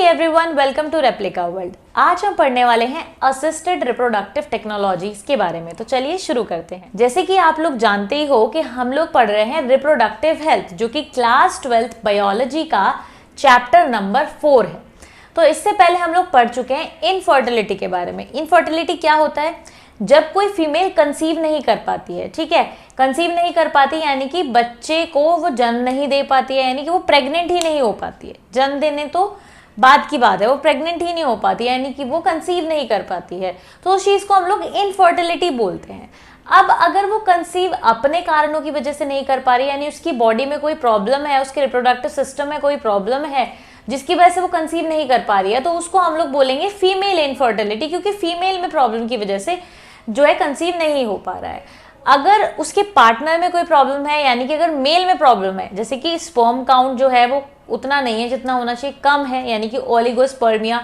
Everyone, welcome to replica world. आज हम पढ़ने वाले हैं असिस्टेड रिप्रोडक्टिव टेक्नोलॉजीज के बारे में। तो चलिए शुरू करते हैं। जैसे कि आप लोग जानते ही हो कि हम लोग पढ़ रहे हैं रिप्रोडक्टिव हेल्थ, जो कि क्लास 12th बायोलॉजी का चैप्टर नंबर 4 है। तो इससे पहले हम लोग पढ़ चुके हैं इनफर्टिलिटी के बारे में। इनफर्टिलिटी क्या होता है? जब कोई फीमेल कंसीव नहीं कर पाती है, ठीक है, कंसीव नहीं कर पाती यानी कि बच्चे को वो जन्म नहीं दे पाती है, यानी कि वो प्रेग्नेंट ही नहीं हो पाती है। जन्म देने तो बाद की बात है, वो प्रेग्नेंट ही नहीं हो पाती है, यानी कि वो कंसीव नहीं कर पाती है, तो उस चीज़ को हम लोग इनफर्टिलिटी बोलते हैं। अब अगर वो कंसीव अपने कारणों की वजह से नहीं कर पा रही, यानी उसकी बॉडी में कोई प्रॉब्लम है, उसके रिप्रोडक्टिव सिस्टम में कोई प्रॉब्लम है जिसकी वजह से वो कंसीव नहीं कर पा रही है, तो उसको हम लोग बोलेंगे फीमेल इनफर्टिलिटी, क्योंकि फीमेल में प्रॉब्लम की वजह से जो है कंसीव नहीं हो पा रहा है। अगर उसके पार्टनर में कोई प्रॉब्लम है, यानी कि अगर मेल में प्रॉब्लम है, जैसे कि स्पर्म काउंट जो है वो उतना नहीं है जितना होना चाहिए, कम है, यानी कि ओलिगोस्पर्मिया,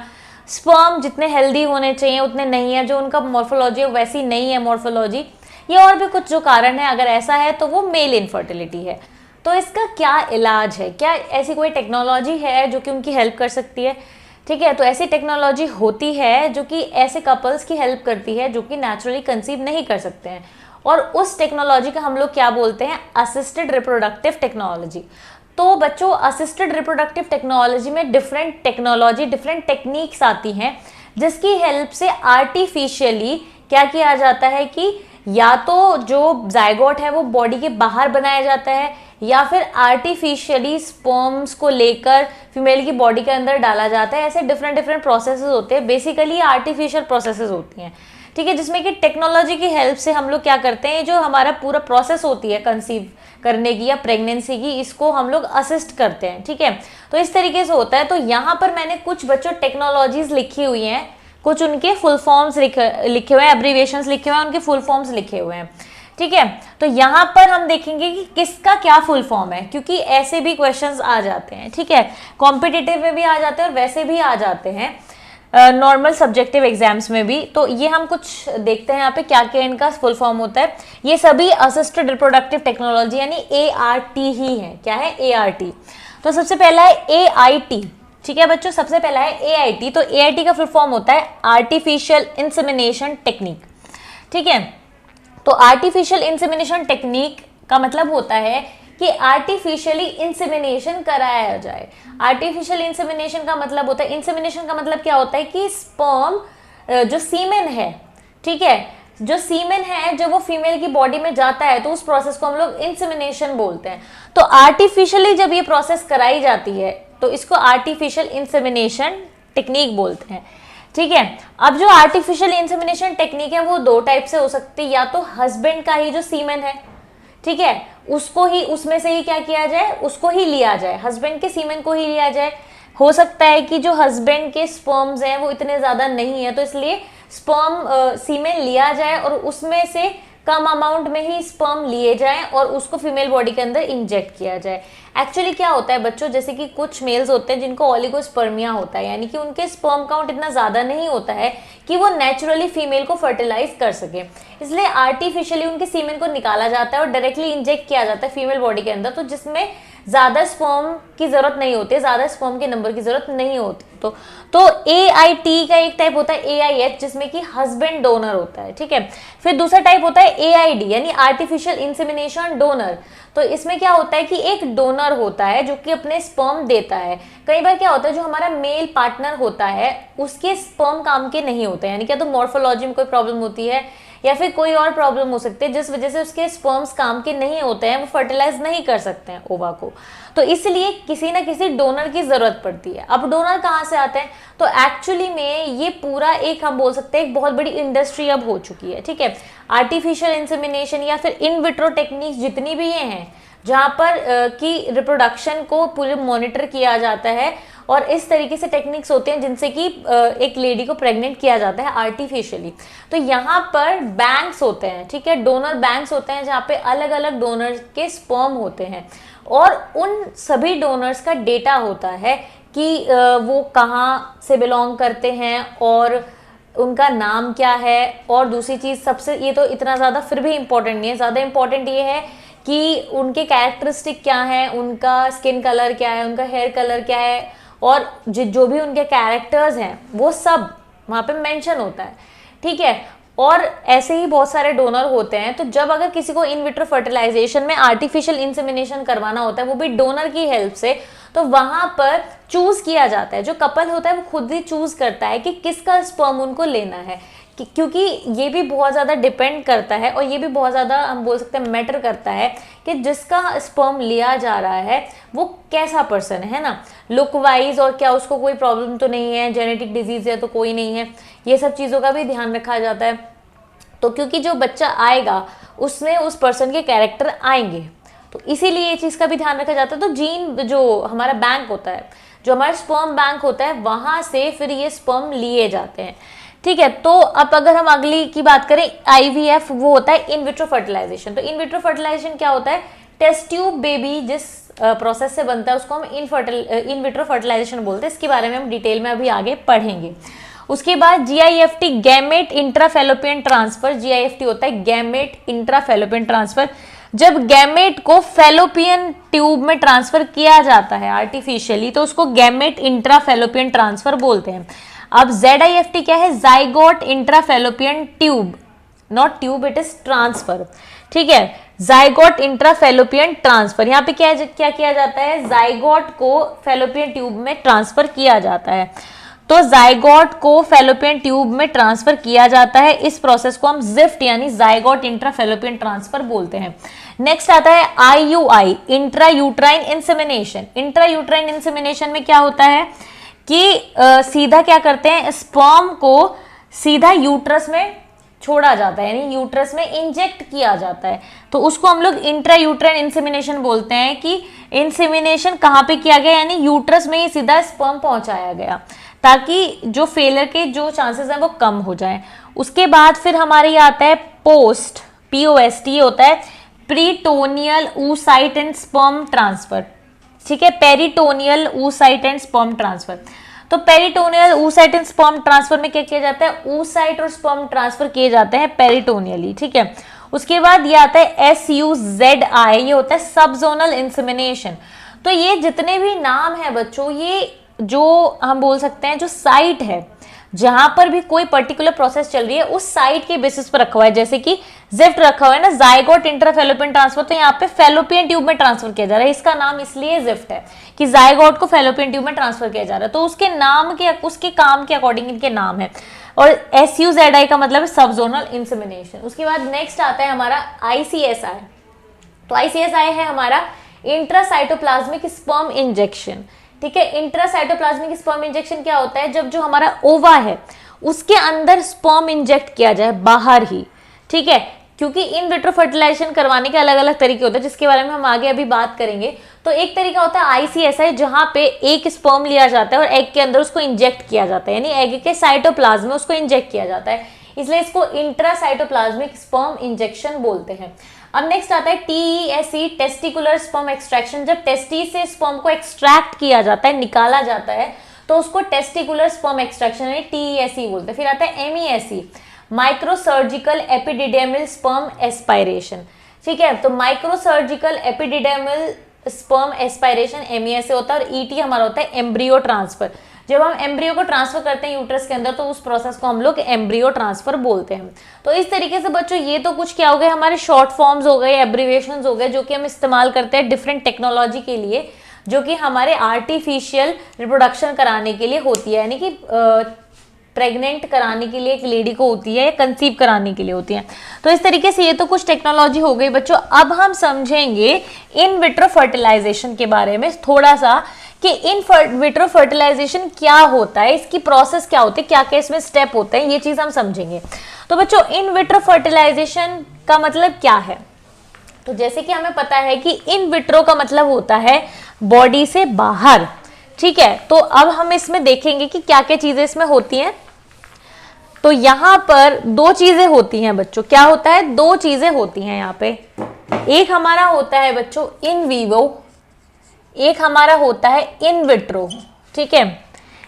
स्पर्म जितने हेल्दी होने चाहिए उतने नहीं है, जो उनका मॉर्फोलॉजी है वैसी नहीं है मॉर्फोलॉजी, ये और भी कुछ जो कारण है, अगर ऐसा है तो वो मेल इनफर्टिलिटी है। तो इसका क्या इलाज है? क्या ऐसी कोई टेक्नोलॉजी है जो कि उनकी हेल्प कर सकती है? ठीक है, तो ऐसी टेक्नोलॉजी होती है जो कि ऐसे कपल्स की हेल्प करती है जो कि नेचुरली कंसीव नहीं कर सकते हैं, और उस टेक्नोलॉजी का हम लोग क्या बोलते हैं? Assisted reproductive technology. तो बच्चों, असिस्टेड रिप्रोडक्टिव टेक्नोलॉजी में डिफरेंट टेक्नोलॉजी, डिफरेंट टेक्निक्स आती हैं जिसकी हेल्प से आर्टिफिशियली क्या किया जाता है कि या तो जो जाइगोट है वो बॉडी के बाहर बनाया जाता है, या फिर आर्टिफिशियली स्पर्म्स को लेकर फीमेल की बॉडी के अंदर डाला जाता है। ऐसे डिफरेंट डिफरेंट प्रोसेसेस होते हैं, बेसिकली आर्टिफिशियल प्रोसेसेस होती हैं, ठीक है, जिसमें कि टेक्नोलॉजी की हेल्प से हम लोग क्या करते हैं, जो हमारा पूरा प्रोसेस होती है कंसीव करने की या प्रेगनेंसी की, इसको हम लोग असिस्ट करते हैं, ठीक है। तो इस तरीके से होता है। तो यहाँ पर मैंने कुछ बच्चों टेक्नोलॉजीज लिखी हुई हैं, कुछ उनके फुल फॉर्म्स लिखे हुए हैं, एब्रीविएशंस लिखे हुए हैं, उनके फुल फॉर्म्स लिखे हुए हैं, ठीक है। तो यहाँ पर हम देखेंगे कि किसका क्या फुल फॉर्म है, क्योंकि ऐसे भी क्वेश्चंस आ जाते हैं, ठीक है, कॉम्पिटिटिव में भी आ जाते हैं और वैसे भी आ जाते हैं नॉर्मल सब्जेक्टिव एग्जाम्स में भी। तो ये हम कुछ देखते हैं यहाँ पे क्या क्या इनका फुल फॉर्म होता है। ये सभी असिस्टेड रिप्रोडक्टिव टेक्नोलॉजी यानी ART ही है। क्या है? ART। तो सबसे पहला है AIT, ठीक है बच्चों, सबसे पहला है AIT। तो AIT का फुल फॉर्म होता है आर्टिफिशियल इंसेमिनेशन टेक्निक, ठीक है। तो आर्टिफिशियल इंसेमिनेशन टेक्निक का मतलब होता है कि आर्टिफिशियली इंसेमिनेशन कराया जाए। आर्टिफिशियल इंसेमिनेशन का मतलब होता है, इंसेमिनेशन का मतलब क्या होता है कि स्पर्म जो सीमेन है, ठीक है, जो सीमेन है जब वो फीमेल की बॉडी में जाता है तो उस प्रोसेस को हम लोग इंसेमिनेशन बोलते हैं। तो आर्टिफिशियली जब ये प्रोसेस कराई जाती है तो इसको आर्टिफिशियल इंसेमिनेशन टेक्निक बोलते हैं, ठीक है। अब जो आर्टिफिशियल इंसेमिनेशन टेक्निक है वो दो टाइप से हो सकती है, या तो हस्बैंड का ही जो सीमेन है, ठीक है, उसको ही, उसमें से ही क्या किया जाए, उसको ही लिया जाए, हस्बैंड के सीमेन को ही लिया जाए। हो सकता है कि जो हस्बैंड के स्पर्म्स हैं वो इतने ज्यादा नहीं है, तो इसलिए स्पर्म सीमेन लिया जाए और उसमें से कम अमाउंट में ही स्पर्म लिए जाएं और उसको फीमेल बॉडी के अंदर इंजेक्ट किया जाए। एक्चुअली क्या होता है बच्चों, जैसे कि कुछ मेल्स होते हैं जिनको ओलिगोस्पर्मिया होता है, यानी कि उनके स्पर्म काउंट इतना ज्यादा नहीं होता है कि वो नेचुरली फीमेल को फर्टिलाइज कर सके, इसलिए आर्टिफिशियली उनके सीमेन को निकाला जाता है और डायरेक्टली इंजेक्ट किया जाता है फीमेल बॉडी के अंदर, तो जिसमें ज्यादा स्पर्म की जरूरत नहीं होती है, ज्यादा स्पर्म के नंबर की जरूरत नहीं होती। तो AIT का एक टाइप होता है AIH, जिसमें कि हस्बैंड डोनर होता है, ठीक है। फिर दूसरा टाइप होता है AID यानी आर्टिफिशियल इंसेमिनेशन डोनर। तो इसमें क्या होता है कि एक डोनर होता है जो कि अपने स्पर्म देता है। कई बार क्या होता है, जो हमारा मेल पार्टनर होता है उसके स्पर्म काम के नहीं होते, यानी क्या तो मॉर्फोलॉजी में कोई प्रॉब्लम होती है या फिर कोई और प्रॉब्लम हो सकती है जिस वजह से उसके स्पर्म्स काम के नहीं होते हैं, वो फर्टिलाइज नहीं कर सकते हैं ओवा को, तो इसलिए किसी ना किसी डोनर की जरूरत पड़ती है। अब डोनर कहाँ से आते हैं? तो एक्चुअली में ये पूरा एक, हम बोल सकते हैं, एक बहुत बड़ी इंडस्ट्री अब हो चुकी है, ठीक है। आर्टिफिशियल इंसेमिनेशन या फिर इन विट्रो टेक्निक्स जितनी भी ये हैं, जहाँ पर कि रिप्रोडक्शन को पूरे मॉनिटर किया जाता है, और इस तरीके से टेक्निक्स होते हैं जिनसे कि एक लेडी को प्रेग्नेंट किया जाता है आर्टिफिशियली। तो यहाँ पर बैंक्स होते हैं, ठीक है, डोनर बैंक्स होते हैं जहाँ पे अलग अलग डोनर्स के स्पर्म होते हैं, और उन सभी डोनर्स का डेटा होता है कि वो कहाँ से बिलोंग करते हैं और उनका नाम क्या है। और दूसरी चीज़ सबसे, ये तो इतना ज़्यादा फिर भी इम्पोर्टेंट नहीं है, ज़्यादा इम्पोर्टेंट ये है कि उनके कैरेक्टरिस्टिक क्या है, उनका स्किन कलर क्या है, उनका हेयर कलर क्या है, और जो भी उनके कैरेक्टर्स हैं वो सब वहाँ पे मेंशन होता है, ठीक है। और ऐसे ही बहुत सारे डोनर होते हैं। तो जब अगर किसी को इन विट्रो फर्टिलाइजेशन में आर्टिफिशियल इंसेमिनेशन करवाना होता है, वो भी डोनर की हेल्प से, तो वहां पर चूज किया जाता है, जो कपल होता है वो खुद ही चूज करता है कि किसका स्पर्म उनको लेना है, क्योंकि ये भी बहुत ज़्यादा डिपेंड करता है और ये भी बहुत ज़्यादा हम बोल सकते हैं मैटर करता है कि जिसका स्पर्म लिया जा रहा है वो कैसा पर्सन है ना, लुक वाइज, और क्या उसको कोई प्रॉब्लम तो नहीं है, जेनेटिक डिजीज है तो कोई नहीं है, ये सब चीज़ों का भी ध्यान रखा जाता है। तो क्योंकि जो बच्चा आएगा उसमें उस पर्सन के कैरेक्टर आएंगे, तो इसीलिए ये चीज़ का भी ध्यान रखा जाता है। तो जीन जो हमारा बैंक होता है, जो हमारा स्पर्म बैंक होता है, वहाँ से फिर ये स्पर्म लिए जाते हैं, ठीक है। तो अब अगर हम अगली की बात करें, IVF, वो होता है इन विट्रो फर्टिलाइजेशन। तो इन विट्रो फर्टिलाइजेशन क्या होता है? टेस्ट ट्यूब बेबी जिस प्रोसेस से बनता है उसको हम इन विट्रो फर्टिलाइजेशन बोलते हैं। इसके बारे में हम डिटेल में अभी आगे पढ़ेंगे। उसके बाद GIFT, gamete intrafallopian transfer. GIFT होता है गैमेट इंट्राफेलोपियन ट्रांसफर। जब गैमेट को फेलोपियन ट्यूब में ट्रांसफर किया जाता है आर्टिफिशियली, तो उसको गैमेट इंट्राफेलोपियन ट्रांसफर बोलते हैं। अब ZIFT क्या है? Zygote intrafallopian tube, not tube, it is transfer, ठीक है। जाइगोट इंट्राफेलोपियन ट्रांसफर, यहाँ पे क्या किया जाता है? जाइगोट को फेलोपियन ट्यूब में ट्रांसफर किया जाता है। तो जाइगोट को फेलोपियन ट्यूब में ट्रांसफर किया जाता है, इस प्रोसेस को हम जिफ्ट यानी जाइगोट इंट्राफेलोपियन ट्रांसफर बोलते हैं। नेक्स्ट आता है IUI, intra uterine insemination. Intra uterine insemination में क्या होता है कि सीधा क्या करते हैं, स्पर्म को सीधा यूट्रस में छोड़ा जाता है, यानी यूट्रस में इंजेक्ट किया जाता है, तो उसको हम लोग इंट्रा यूट्राइन इंसेमिनेशन बोलते हैं। कि इंसेमिनेशन कहाँ पे किया गया, यानी यूट्रस में ही सीधा स्पर्म पहुंचाया गया, ताकि जो फेलियर के जो चांसेस हैं वो कम हो जाएं। उसके बाद फिर हमारे यहाँ आता है पोस्ट, POST होता है peritoneal oocyte and sperm transfer, ठीक है। Peritoneal oocyte and sperm transfer. तो peritoneal oocyte and sperm transfer में क्या किया जाता है? oocyte और स्पर्म ट्रांसफर किए जाते हैं पेरिटोनियली, ठीक है। उसके बाद ये आता है SUZI, ये होता है सबजोनल इंसेमिनेशन। तो ये जितने भी नाम है बच्चों, ये जो हम बोल सकते हैं जो साइट है जहां पर भी कोई पर्टिकुलर प्रोसेस चल रही है उस साइट के बेसिस पर रखा हुआ है। जैसे कि जिफ्ट रखा हुआ है ना, जाइगोट इंट्राफेलोपियन ट्रांसफर, तो यहाँ पे फेलोपियन ट्यूब में ट्रांसफर किया जा रहा है, इसका नाम इसलिए जिफ्ट है कि जाइगोट को फेलोपियन ट्यूब में ट्रांसफर किया जा रहा है, तो उसके नाम के, उसके काम के अकॉर्डिंग इनके नाम है। और SUZI का मतलब है सबजोनल इंसेमिनेशन। उसके बाद नेक्स्ट आता है हमारा ICSI। तो ICSI है हमारा इंट्रासाइटोप्लाज्मिक स्पर्म इंजेक्शन, ठीक है। इंट्रासाइटोप्लाज्मिक स्पर्म इंजेक्शन क्या होता है? जब जो हमारा ओवा है उसके अंदर स्पर्म इंजेक्ट किया जाए बाहर ही, ठीक है। क्योंकि इन विट्रो फर्टिलाइजेशन करवाने के अलग अलग तरीके होते हैं, जिसके बारे में हम आगे अभी बात करेंगे। तो एक तरीका होता है ICSI, जहां पे एक स्पर्म लिया जाता है और एग के अंदर उसको इंजेक्ट किया जाता है, यानी एग के साइटोप्लाज्म में उसको इंजेक्ट किया जाता है, इसलिए इसको इंट्रासाइटोप्लाज्मिक स्पर्म इंजेक्शन बोलते हैं। अब नेक्स्ट आता है TESE, टेस्टिकुलर स्पर्म एक्सट्रैक्शन। जब टेस्टी से स्पर्म को एक्सट्रैक्ट किया जाता है, निकाला जाता है, तो उसको टेस्टिकुलर स्पर्म एक्सट्रैक्शन यानी TESE बोलते हैं। फिर आता है MESE, माइक्रोसर्जिकल एपिडिडेमिल स्पर्म एस्पायरेशन, ठीक है। तो माइक्रोसर्जिकल एपिडिडेमिल स्पर्म एस्पायरेशन MESE होता है। और ET हमारा होता है एम्ब्रियो ट्रांसफर। जब हम एम्ब्रियो को ट्रांसफर करते हैं यूट्रस के अंदर, तो उस प्रोसेस को हम लोग एम्ब्रियो ट्रांसफर बोलते हैं। तो इस तरीके से बच्चों ये तो कुछ क्या हो गए, हमारे शॉर्ट फॉर्म्स हो गए, एब्रीविएशंस हो गए, जो कि हम इस्तेमाल करते हैं डिफरेंट टेक्नोलॉजी के लिए, जो कि हमारे आर्टिफिशियल रिप्रोडक्शन कराने के लिए होती है, यानी कि प्रेग्नेंट कराने के लिए एक लेडी को होती है या कंसीव कराने के लिए होती है। तो इस तरीके से ये तो कुछ टेक्नोलॉजी हो गई बच्चों। अब हम समझेंगे इन विट्रो फर्टिलाइजेशन के बारे में थोड़ा सा, कि इन विट्रो फर्टिलाइजेशन क्या होता है, इसकी प्रोसेस क्या होती है, क्या क्या इसमें स्टेप होते हैं, ये चीज हम समझेंगे। तो बच्चों इन विट्रो फर्टिलाइजेशन का मतलब क्या है? तो जैसे कि हमें पता है कि इन विट्रो का मतलब होता है बॉडी से बाहर, ठीक है। तो अब हम इसमें देखेंगे कि क्या क्या चीजें इसमें होती हैं। तो यहां पर दो चीजें होती हैं बच्चों। क्या होता है? दो चीजें होती हैं यहाँ पे। एक हमारा होता है बच्चों इन वीवो, एक हमारा होता है इन विट्रो, ठीक है।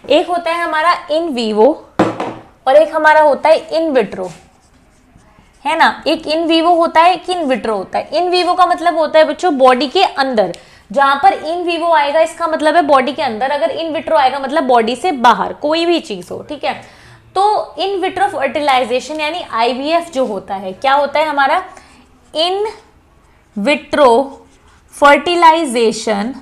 एक होता है हमारा इन वीवो और एक हमारा होता है इन विट्रो, है ना। एक इन वीवो होता है, एक इन विट्रो होता है। इन वीवो का मतलब होता है बच्चों बॉडी के अंदर, जहां पर इन विवो आएगा इसका मतलब है बॉडी के अंदर, अगर इन विट्रो आएगा मतलब बॉडी से बाहर कोई भी चीज हो, ठीक है। तो इन विट्रो फर्टिलाइजेशन यानी आईवीएफ जो होता है, क्या होता है हमारा इन विट्रो फर्टिलाइजेशन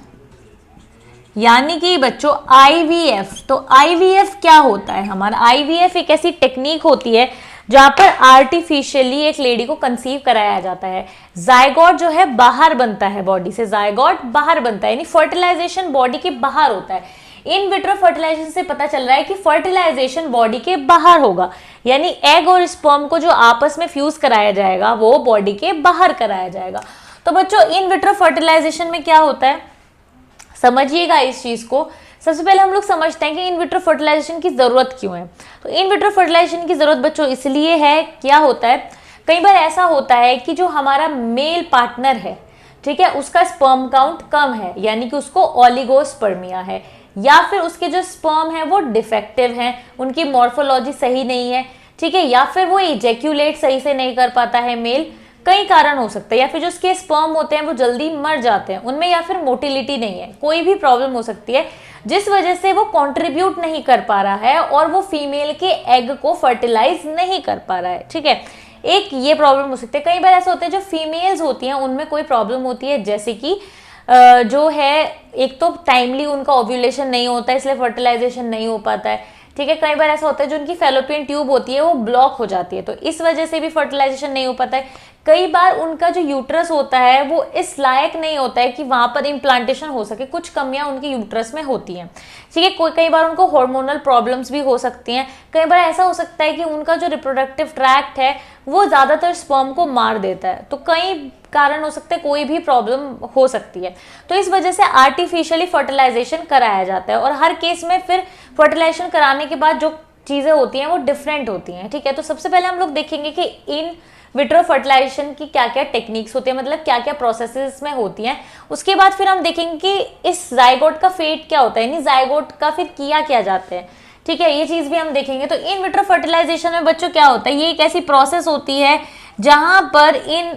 यानी कि बच्चों आईवीएफ। तो आईवीएफ क्या होता है हमारा, आईवीएफ एक ऐसी टेक्निक होती है जहां पर आर्टिफिशियली एक लेडी को कंसीव कराया जाता है। जायगोट जो है बाहर बनता है बॉडी से, जायगोट बाहर बनता है, यानी फर्टिलाइजेशन बॉडी के बाहर होता है। इन विट्रो फर्टिलाइजेशन से पता चल रहा है कि फर्टिलाइजेशन बॉडी के बाहर होगा, यानी एग और स्पर्म को जो आपस में फ्यूज कराया जाएगा वो बॉडी के बाहर कराया जाएगा। तो बच्चों इन विट्रो फर्टिलाइजेशन में क्या होता है समझिएगा इस चीज को। सबसे पहले हम लोग समझते हैं कि इन विट्रो फर्टिलाइजेशन की जरूरत क्यों है। तो इन विट्रो फर्टिलाइजेशन की जरूरत बच्चों इसलिए है, क्या होता है कई बार ऐसा होता है कि जो हमारा मेल पार्टनर है, ठीक है, उसका स्पर्म काउंट कम है, यानी कि उसको ओलिगोस्पर्मिया है, या फिर उसके जो स्पर्म है वो डिफेक्टिव हैं, उनकी मॉर्फोलॉजी सही नहीं है, ठीक है, या फिर वो इजैक्यूलेट सही से नहीं कर पाता है मेल, कई कारण हो सकते हैं, या फिर जो उसके स्पर्म होते हैं वो जल्दी मर जाते हैं उनमें, या फिर मोटिलिटी नहीं है, कोई भी प्रॉब्लम हो सकती है जिस वजह से वो कंट्रीब्यूट नहीं कर पा रहा है और वो फीमेल के एग को फर्टिलाइज नहीं कर पा रहा है, ठीक है। एक ये प्रॉब्लम हो सकती है। कई बार ऐसा होता है जो फीमेल्स होती हैं उनमें कोई प्रॉब्लम होती है, जैसे कि जो है एक तो टाइमली उनका ओव्यूलेशन नहीं होता है इसलिए फर्टिलाइजेशन नहीं हो पाता है, ठीक है। कई बार ऐसा होता है जो उनकी फैलोपियन ट्यूब होती है वो ब्लॉक हो जाती है, तो इस वजह से भी फर्टिलाइजेशन नहीं हो पाता है। कई बार उनका जो यूट्रस होता है वो इस लायक नहीं होता है कि वहां पर इम्प्लांटेशन हो सके, कुछ कमियां उनके यूट्रस में होती हैं, ठीक है। कई बार उनको हार्मोनल प्रॉब्लम्स भी हो सकती हैं। कई बार ऐसा हो सकता है कि उनका जो रिप्रोडक्टिव ट्रैक्ट है वो ज्यादातर स्पर्म को मार देता है, तो कई कारण हो सकते हैं, कोई भी प्रॉब्लम हो सकती है। तो इस वजह से आर्टिफिशियली फर्टिलाइजेशन कराया जाता है, और हर केस में फिर फर्टिलाइजेशन कराने के बाद जो चीजें होती हैं वो डिफरेंट होती हैं, ठीक है। तो सबसे पहले हम लोग देखेंगे कि इन विट्रो फर्टिलाइजेशन की क्या क्या टेक्निक्स होती है, मतलब क्या क्या प्रोसेसेस में होती हैं। उसके बाद फिर हम देखेंगे कि इस जायगोट का फेट क्या होता है, यानी जायगोट का फिर किया क्या जाता है, ठीक है, ये चीज भी हम देखेंगे। तो इन विट्रो फर्टिलाइजेशन में बच्चों क्या होता है, ये एक ऐसी प्रोसेस होती है जहां पर इन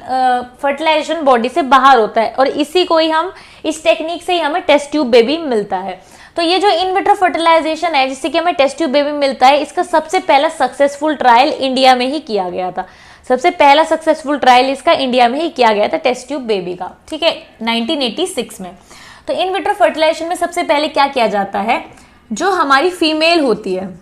फर्टिलाइजेशन बॉडी से बाहर होता है, और इसी को ही हम इस टेक्निक से ही हमें टेस्ट ट्यूब बेबी मिलता है। तो ये जो इन विट्रो फर्टिलाइजेशन है जिससे कि हमें टेस्ट ट्यूब बेबी मिलता है, इसका सबसे पहला सक्सेसफुल ट्रायल इंडिया में ही किया गया था। सबसे पहला सक्सेसफुल ट्रायल इसका इंडिया में ही किया गया था टेस्ट ट्यूब बेबी का, ठीक है, 1986 में। तो इन विट्रो फर्टिलाइजेशन में सबसे पहले क्या किया जाता है, जो हमारी फीमेल होती है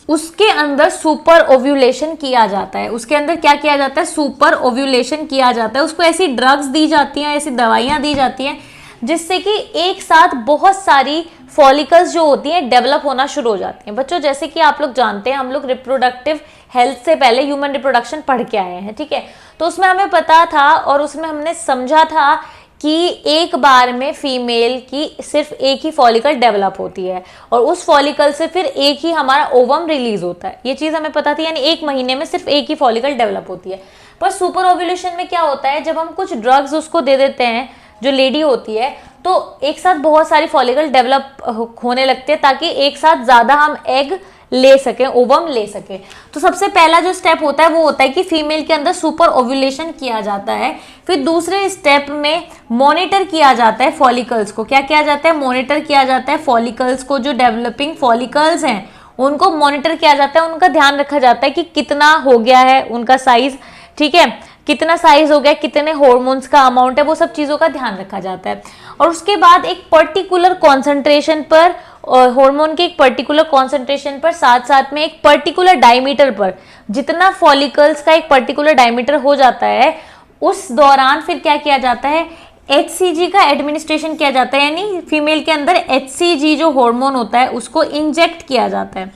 उसके अंदर सुपर ओव्यूलेशन किया जाता है। उसके अंदर क्या किया जाता है, सुपर ओव्यूलेशन किया जाता है। उसको ऐसी ड्रग्स दी जाती हैं, ऐसी दवाइयां दी जाती हैं जिससे कि एक साथ बहुत सारी फॉलिकल्स जो होती हैं डेवलप होना शुरू हो जाती हैं। बच्चों जैसे कि आप लोग जानते हैं, हम लोग रिप्रोडक्टिव हेल्थ से पहले ह्यूमन रिप्रोडक्शन पढ़ के आए हैं, ठीक है। तो उसमें हमें पता था और उसमें हमने समझा था कि एक बार में फीमेल की सिर्फ एक ही फॉलिकल डेवलप होती है, और उस फॉलिकल से फिर एक ही हमारा ओवम रिलीज होता है। ये चीज़ हमें पता थी, यानी एक महीने में सिर्फ एक ही फॉलिकल डेवलप होती है। पर सुपर ओव्यूलेशन में क्या होता है, जब हम कुछ ड्रग्स उसको दे देते हैं जो लेडी होती है, तो एक साथ बहुत सारी फॉलिकल डेवलप होने लगते हैं ताकि एक साथ ज़्यादा हम एग ले सकें, ओवम ले सकें। तो सबसे पहला जो स्टेप होता है वो होता है कि फीमेल के अंदर सुपर ओव्यूलेशन किया जाता है। फिर दूसरे स्टेप में मॉनिटर किया जाता है फॉलिकल्स को। क्या किया जाता है, मॉनिटर किया जाता है फॉलिकल्स को, जो डेवलपिंग फॉलिकल्स हैं उनको मॉनिटर किया जाता है, उनका ध्यान रखा जाता है कि कितना हो गया है उनका साइज, ठीक है, कितना साइज हो गया, कितने हार्मोन्स का अमाउंट है, वो सब चीज़ों का ध्यान रखा जाता है। और उसके बाद एक पर्टिकुलर कॉन्सेंट्रेशन पर, हार्मोन के एक पर्टिकुलर कॉन्सेंट्रेशन पर, साथ साथ में एक पर्टिकुलर डायमीटर पर, जितना फॉलिकल्स का एक पर्टिकुलर डायमीटर हो जाता है उस दौरान फिर क्या किया जाता है, HCG का एडमिनिस्ट्रेशन किया जाता है, यानी फीमेल के अंदर HCG जो हार्मोन होता है उसको इंजेक्ट किया जाता है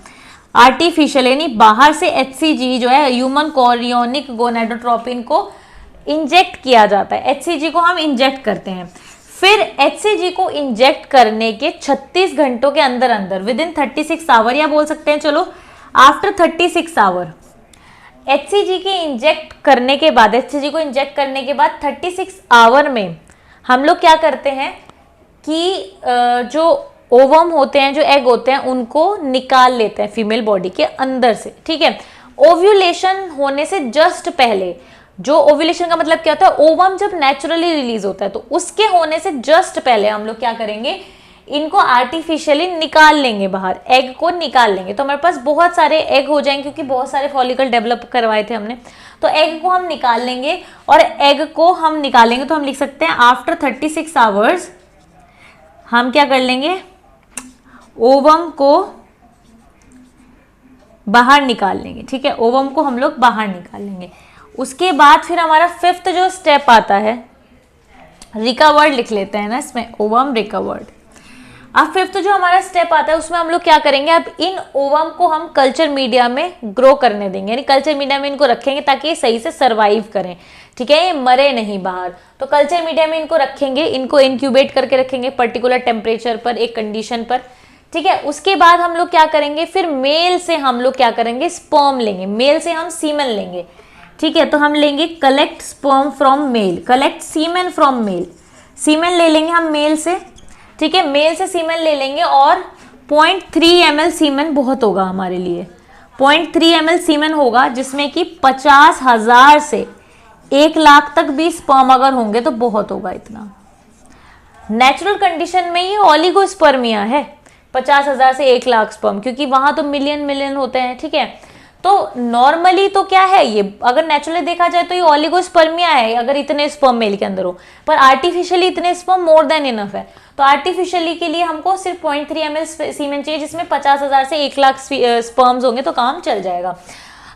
आर्टिफिशियल, यानी बाहर से HCG जो है ह्यूमन कोरियोनिक गोनेडोट्रोपिन को इंजेक्ट किया जाता है। HCG को हम इंजेक्ट करते हैं। फिर HCG को इंजेक्ट करने के 36 घंटों के अंदर अंदर, विद इन 36 आवर, या बोल सकते हैं चलो आफ्टर 36 आवर, HCG के इंजेक्ट करने के बाद, HCG को इंजेक्ट करने के बाद 36 आवर में हम लोग क्या करते हैं कि जो ओवम होते हैं, जो एग होते हैं, उनको निकाल लेते हैं फीमेल बॉडी के अंदर से, ठीक है। ओव्यूलेशन होने से जस्ट पहले जो ओव्यूलेशन का मतलब क्या होता है, ओवम जब नेचुरली रिलीज होता है तो उसके होने से जस्ट पहले हम लोग क्या करेंगे, इनको आर्टिफिशियली निकाल लेंगे बाहर, एग को निकाल लेंगे। तो हमारे पास बहुत सारे एग हो जाएंगे क्योंकि बहुत सारे फॉलिकल डेवलप करवाए थे हमने। तो एग को हम निकाल लेंगे, और एग को हम निकालेंगे तो हम लिख सकते हैं आफ्टर 36 आवर्स हम क्या कर लेंगे, ओवम को बाहर निकाल लेंगे। ठीक है, ओवम को हम लोग बाहर निकाल लेंगे। उसके बाद फिर हमारा फिफ्थ जो स्टेप आता है, रिकवर्ड लिख लेते हैं ना इसमें, ओवम रिकवर्ड। अब फिफ्थ जो हमारा स्टेप आता है उसमें हम लोग क्या करेंगे, अब इन ओवम को हम कल्चर मीडिया में ग्रो करने देंगे, यानी कल्चर मीडिया में इनको रखेंगे ताकि ये सही से सर्वाइव करें। ठीक है, ये मरे नहीं बाहर। तो कल्चर मीडिया में इनको रखेंगे, इनको इंक्यूबेट करके रखेंगे पर्टिकुलर टेम्परेचर पर, एक कंडीशन पर। ठीक है, उसके बाद हम लोग क्या करेंगे, फिर मेल से हम लोग क्या करेंगे, स्पर्म लेंगे, मेल से हम सीमेन लेंगे। ठीक है, तो हम लेंगे collect sperm from male, collect semen from male, semen ले लेंगे हम मेल से। ठीक है, मेल से सीमेन ले लेंगे और 0.3 ml सीमेन बहुत होगा हमारे लिए, 0.3 ml सीमेन होगा, जिसमें कि 50,000 से 1 लाख तक भी स्पर्म अगर होंगे तो बहुत होगा इतना। नेचुरल कंडीशन में ये ओलिगोस्पर्मिया है, 50,000 से 1 लाख स्पर्म, क्योंकि वहां तो मिलियन होते हैं। ठीक है, तो नॉर्मली तो क्या है ये, अगर नेचुरली देखा जाए तो ये ओलिगोस्पर्मिया है अगर इतने स्पर्म मेल के अंदर हो, पर आर्टिफिशियली इतने स्पर्म मोर देन इनफ है। तो आर्टिफिशियली के लिए हमको सिर्फ 0.3 ml सीमेन चाहिए, जिसमें 50,000 से 1 लाख स्पर्म्स होंगे तो काम चल जाएगा।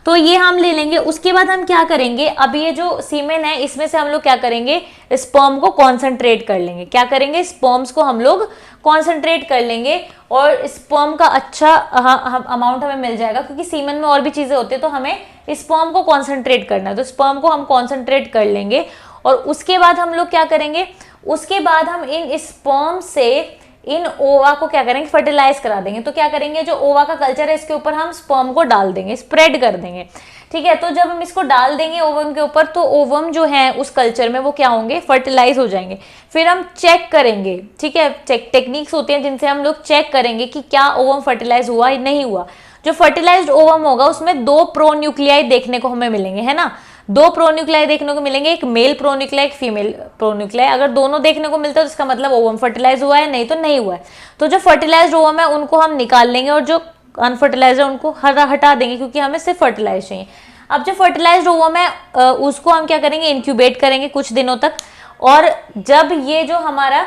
तो ये हम ले लेंगे। उसके बाद हम क्या करेंगे, अब ये जो सीमेन है इसमें से हम लोग क्या करेंगे, स्पर्म को कॉन्सेंट्रेट कर लेंगे। क्या करेंगे, स्पर्म्स को हम लोग कॉन्सेंट्रेट कर लेंगे, और स्पर्म का अच्छा अमाउंट हमें मिल जाएगा, क्योंकि सीमेन में और भी चीजें होती है, तो हमें स्पर्म को कॉन्सेंट्रेट करना है। तो स्पर्म को हम कॉन्सेंट्रेट कर लेंगे, और उसके बाद हम लोग क्या करेंगे, उसके बाद हम इन स्पर्म से इन ओवा को क्या करेंगे, फर्टिलाइज करा देंगे। तो क्या करेंगे, जो ओवा का कल्चर है इसके ऊपर हम स्पर्म को डाल देंगे, स्प्रेड कर देंगे। ठीक है, तो जब हम इसको डाल देंगे ओवम के ऊपर, तो ओवम जो है उस कल्चर में वो क्या होंगे, फर्टिलाइज हो जाएंगे। फिर हम चेक करेंगे। ठीक है, चेक टेक्निक्स होती हैं जिनसे हम लोग चेक करेंगे कि क्या ओवम फर्टिलाइज हुआ या नहीं हुआ। जो फर्टिलाइज्ड ओवम होगा उसमें 2 प्रोन्यूक्लियाई देखने को हमें मिलेंगे, है ना, 2 प्रोन्यूक्लियाई देखने को मिलेंगे, एक मेल प्रोन्यूक्लियाई, एक फीमेल प्रोन्यूक्लियाई। अगर दोनों देखने को मिलता है तो इसका मतलब ओवम फर्टिलाइज हुआ है, नहीं तो नहीं हुआ है। तो जो फर्टिलाइज्ड ओवम है उनको हम निकाल लेंगे, और जो अनफर्टिलाइज्ड है उनको हटा देंगे, क्योंकि हमें सिर्फ फर्टिलाइज चाहिए। अब जो फर्टिलाइज्ड ओवम है उसको हम क्या करेंगे, इंक्यूबेट करेंगे कुछ दिनों तक, और जब ये जो हमारा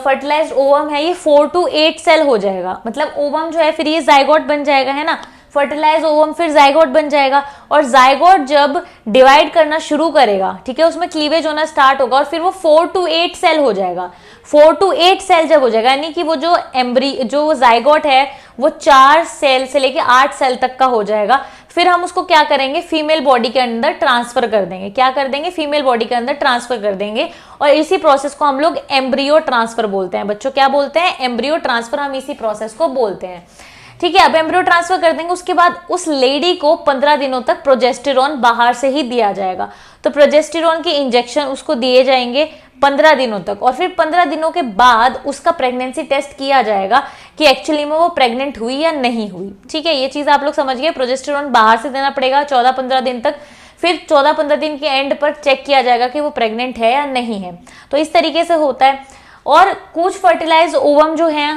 फर्टिलाइज्ड ओवम है ये 4 to 8 सेल हो जाएगा, मतलब ओवम जो है फिर ये जाइगोट बन जाएगा, है ना, फर्टिलाइज ओवम फिर जाइगोट बन जाएगा, और जाइगोट जब डिवाइड करना शुरू करेगा, ठीक है, उसमें क्लीवेज होना स्टार्ट होगा, और फिर वो 4 to 8 सेल हो जाएगा। 4 to 8 सेल जब हो जाएगा, यानी कि वो जो जो जाइगोट है वो 4 सेल से लेके 8 सेल तक का हो जाएगा। फिर हम उसको क्या करेंगे, फीमेल बॉडी के अंदर ट्रांसफर कर देंगे। क्या कर देंगे, फीमेल बॉडी के अंदर ट्रांसफर कर देंगे, और इसी प्रोसेस को हम लोग एम्ब्रियो ट्रांसफर बोलते हैं। बच्चों क्या बोलते हैं, एम्ब्रियो ट्रांसफर, हम इसी प्रोसेस को बोलते हैं। ठीक है, अब एम्ब्रियो ट्रांसफर कर देंगे, उसके बाद उस लेडी को 15 दिनों तक प्रोजेस्टेरॉन बाहर से ही दिया जाएगा। तो प्रोजेस्टेरॉन के इंजेक्शन उसको दिए जाएंगे 15 दिनों तक, और फिर 15 दिनों के बाद उसका प्रेगनेंसी टेस्ट किया जाएगा कि एक्चुअली में वो प्रेग्नेंट हुई या नहीं हुई। ठीक है, ये चीज आप लोग समझ गए, प्रोजेस्टेरॉन बाहर से देना पड़ेगा 14-15 दिन तक, फिर 14-15 दिन के एंड पर चेक किया जाएगा कि वो प्रेग्नेंट है या नहीं है। तो इस तरीके से होता है। और कुछ फर्टिलाइज ओवम जो है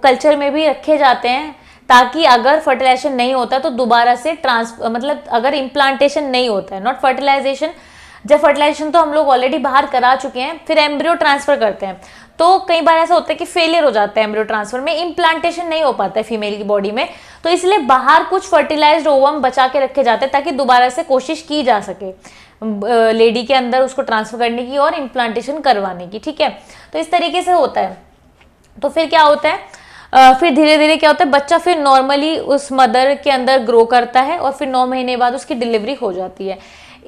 कल्चर में भी रखे जाते हैं, ताकि अगर फर्टिलाइजेशन नहीं होता तो दोबारा से मतलब अगर इम्प्लांटेशन नहीं होता है, नॉट फर्टिलाइजेशन, जब फर्टिलाइजेशन तो हम लोग ऑलरेडी बाहर करा चुके हैं, फिर एम्ब्रियो ट्रांसफर करते हैं, तो कई बार ऐसा होता है कि फेलियर हो जाता है एम्ब्रियो ट्रांसफर में, इम्प्लांटेशन नहीं हो पाता है फीमेल की बॉडी में, तो इसलिए बाहर कुछ फर्टिलाइज्ड ओवम बचा के रखे जाते हैं ताकि दोबारा से कोशिश की जा सके लेडी के अंदर उसको ट्रांसफर करने की और इम्प्लांटेशन करवाने की। ठीक है, तो इस तरीके से होता है। तो फिर क्या होता है, फिर धीरे धीरे क्या होता है, बच्चा फिर नॉर्मली उस मदर के अंदर ग्रो करता है, और फिर 9 महीने बाद उसकी डिलीवरी हो जाती है।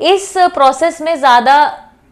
इस प्रोसेस में ज़्यादा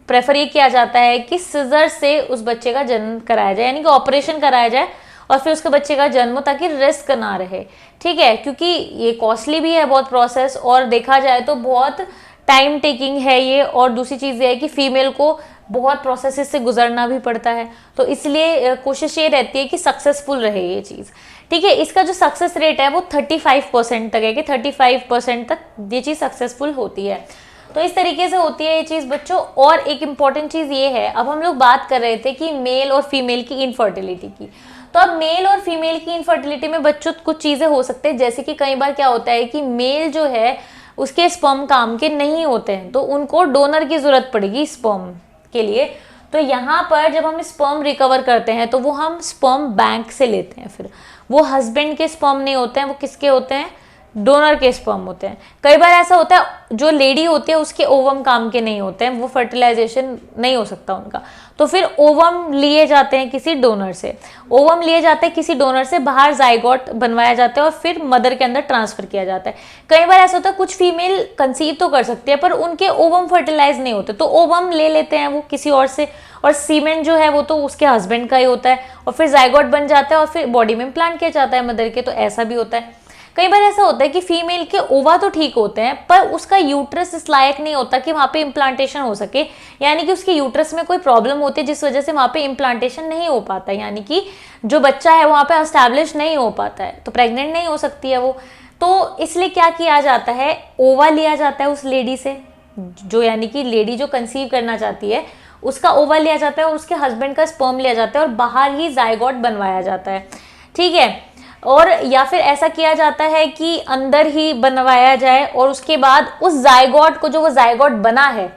प्रेफर ये किया जाता है कि सिजर से उस बच्चे का जन्म कराया जाए, यानी कि ऑपरेशन कराया जाए और फिर उसके बच्चे का जन्म हो, ताकि रिस्क ना रहे। ठीक है, क्योंकि ये कॉस्टली भी है बहुत प्रोसेस, और देखा जाए तो बहुत टाइम टेकिंग है ये, और दूसरी चीज़ ये है कि फीमेल को बहुत प्रोसेस से गुजरना भी पड़ता है, तो इसलिए कोशिश ये रहती है कि सक्सेसफुल रहे ये चीज़। ठीक है, इसका जो सक्सेस रेट है वो 35% तक है, कि 35% तक ये चीज़ सक्सेसफुल होती है। तो इस तरीके से होती है ये चीज़ बच्चों। और एक इम्पॉर्टेंट चीज़ ये है, अब हम लोग बात कर रहे थे कि मेल और फीमेल की इनफर्टिलिटी की, तो अब मेल और फीमेल की इनफर्टिलिटी में बच्चों कुछ चीज़ें हो सकते हैं, जैसे कि कई बार क्या होता है कि मेल जो है उसके स्पर्म काम के नहीं होते हैं, तो उनको डोनर की ज़रूरत पड़ेगी स्पर्म के लिए। तो यहाँ पर जब हम स्पर्म रिकवर करते हैं तो वो हम स्पर्म बैंक से लेते हैं, फिर वो हस्बैंड के स्पर्म नहीं होते हैं, वो किसके होते हैं, डोनर के स्पर्म होते हैं। कई बार ऐसा होता है जो लेडी होती है उसके ओवम काम के नहीं होते हैं, वो फर्टिलाइजेशन नहीं हो सकता उनका, तो फिर ओवम लिए जाते हैं किसी डोनर से, ओवम लिए जाते हैं किसी डोनर से, बाहर जाइगोट बनवाया जाता है और फिर मदर के अंदर ट्रांसफर किया जाता है। कई बार ऐसा होता है कुछ फीमेल कंसीव तो कर सकती है पर उनके ओवम फर्टिलाइज नहीं होते, तो ओवम ले लेते हैं वो किसी और से, और सीमेंट जो है वो तो उसके हस्बैंड का ही होता है, और फिर जाइगोट बन जाता है और फिर बॉडी में इम्प्लांट किया जाता है मदर के। तो ऐसा भी होता है। कई बार ऐसा होता है कि फीमेल के ओवा तो ठीक होते हैं पर उसका यूट्रस इस लायक नहीं होता कि वहां पे इम्प्लांटेशन हो सके, यानी कि उसके यूट्रस में कोई प्रॉब्लम होती है जिस वजह से वहां पे इम्प्लांटेशन नहीं हो पाता, यानी कि जो बच्चा है वहां पे एस्टैब्लिश नहीं हो पाता है, तो प्रेग्नेंट नहीं हो सकती है वो। तो इसलिए क्या किया जाता है, ओवा लिया जाता है उस लेडी से, जो यानी कि लेडी जो कंसीव करना चाहती है उसका ओवा लिया जाता है और उसके हस्बैंड का स्पर्म लिया जाता है और बाहर ही जाइगोट बनवाया जाता है, ठीक है। और या फिर ऐसा किया जाता है कि अंदर ही बनवाया जाए और उसके बाद उस जाइगोट को, जो वो जाइगोट बना है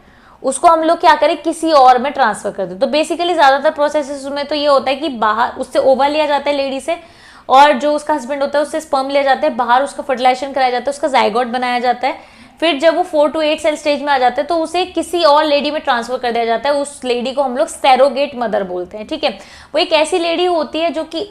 उसको हम लोग क्या करें, किसी और में ट्रांसफर कर दें। तो बेसिकली ज़्यादातर प्रोसेसेस में तो ये होता है कि बाहर उससे ओवा लिया जाता है लेडी से, और जो उसका हस्बैंड होता है उससे स्पर्म लिया जाता है, बाहर उसका फर्टिलाइजेशन कराया जाता है, उसका जाइगोट बनाया जाता है, फिर जब वो 4 to 8 सेल स्टेज में आ जाते हैं तो उसे किसी और लेडी में ट्रांसफर कर दिया जाता है। उस लेडी को हम लोग सैरोगेट मदर बोलते हैं, ठीक है। वो एक ऐसी लेडी होती है जो कि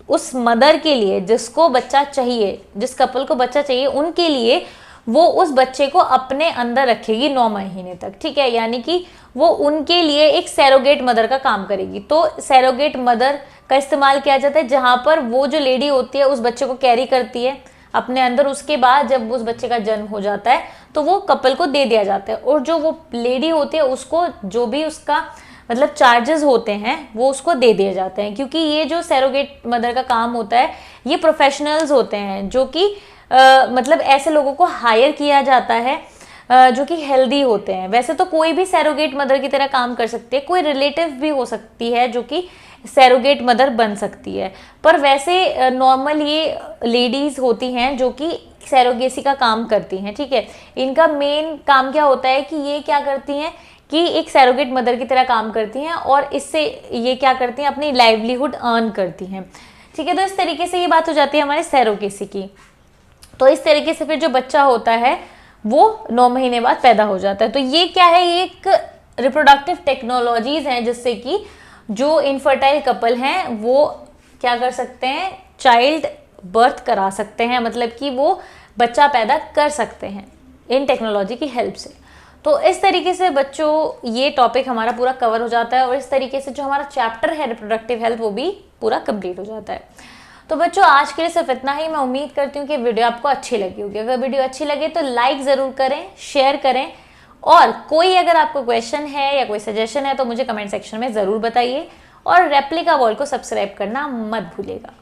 उस मदर के लिए, जिसको बच्चा चाहिए, जिस कपल को बच्चा चाहिए, उनके लिए वो उस बच्चे को अपने अंदर रखेगी 9 महीने तक, ठीक है, यानी कि वो उनके लिए एक सैरोगेट मदर का काम करेगी। तो सैरोगेट मदर का इस्तेमाल किया जाता है जहाँ पर वो जो लेडी होती है उस बच्चे को कैरी करती है अपने अंदर, उसके बाद जब उस बच्चे का जन्म हो जाता है तो वो कपल को दे दिया जाता है, और जो वो लेडी होती है उसको जो भी उसका मतलब चार्जेस होते हैं वो उसको दे दिए जाते हैं, क्योंकि ये जो सैरोगेट मदर का काम होता है ये प्रोफेशनल्स होते हैं जो कि मतलब ऐसे लोगों को हायर किया जाता है जो कि हेल्दी होते हैं। वैसे तो कोई भी सैरोगेट मदर की तरह काम कर सकती है, कोई रिलेटिव भी हो सकती है जो कि सैरोगेट मदर बन सकती है, पर वैसे नॉर्मल ये लेडीज होती हैं जो कि सैरोगेसी का काम करती हैं, ठीक है। इनका मेन काम क्या होता है कि ये क्या करती हैं कि एक सैरोगेट मदर की तरह काम करती हैं और इससे ये क्या करती हैं, अपनी लाइवलीहुड अर्न करती हैं, ठीक है। तो इस तरीके से ये बात हो जाती है हमारे सैरोगेसी की। तो इस तरीके से फिर जो बच्चा होता है वो 9 महीने बाद पैदा हो जाता है। तो ये क्या है, ये एक रिप्रोडक्टिव टेक्नोलॉजीज हैं जिससे कि जो इनफर्टाइल कपल हैं वो क्या कर सकते हैं, चाइल्ड बर्थ करा सकते हैं, मतलब कि वो बच्चा पैदा कर सकते हैं इन टेक्नोलॉजी की हेल्प से। तो इस तरीके से बच्चों ये टॉपिक हमारा पूरा कवर हो जाता है और इस तरीके से जो हमारा चैप्टर है रिप्रोडक्टिव हेल्थ वो भी पूरा कंप्लीट हो जाता है। तो बच्चों आज के लिए सिर्फ इतना ही। मैं उम्मीद करती हूँ कि वीडियो आपको अच्छी लगी होगी। अगर वीडियो अच्छी लगे तो लाइक ज़रूर करें, शेयर करें, और कोई अगर आपको क्वेश्चन है या कोई सजेशन है तो मुझे कमेंट सेक्शन में ज़रूर बताइए, और रेप्लिका वर्ल्ड को सब्सक्राइब करना मत भूलिएगा।